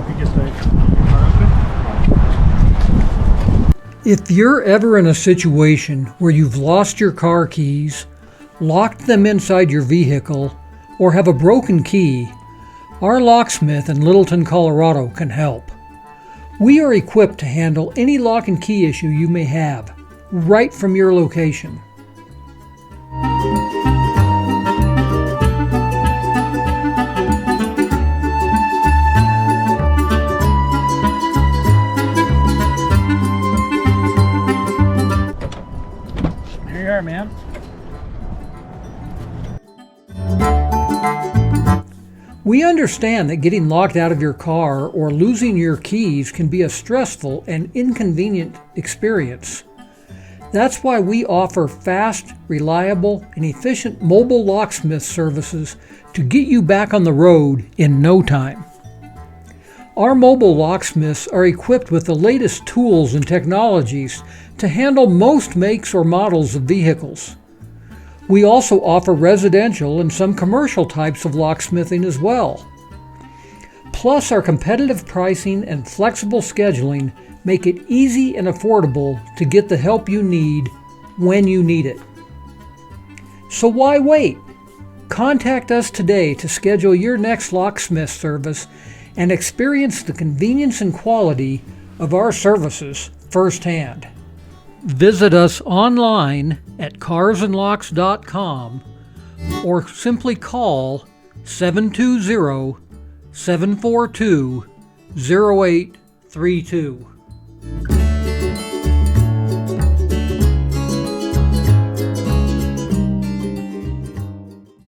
help you get the car open. If you're ever in a situation where you've lost your car keys, locked them inside your vehicle, or have a broken key, our locksmith in Littleton, Colorado can help. We are equipped to handle any lock and key issue you may have, right from your location. Here you are, man. We understand that getting locked out of your car or losing your keys can be a stressful and inconvenient experience. That's why we offer fast, reliable, and efficient mobile locksmith services to get you back on the road in no time. Our mobile locksmiths are equipped with the latest tools and technologies to handle most makes or models of vehicles. We also offer residential and some commercial types of locksmithing as well. Plus, our competitive pricing and flexible scheduling make it easy and affordable to get the help you need when you need it. So why wait? Contact us today to schedule your next locksmith service and experience the convenience and quality of our services firsthand. Visit us online at carsandlocks.com or simply call 720-742-0832.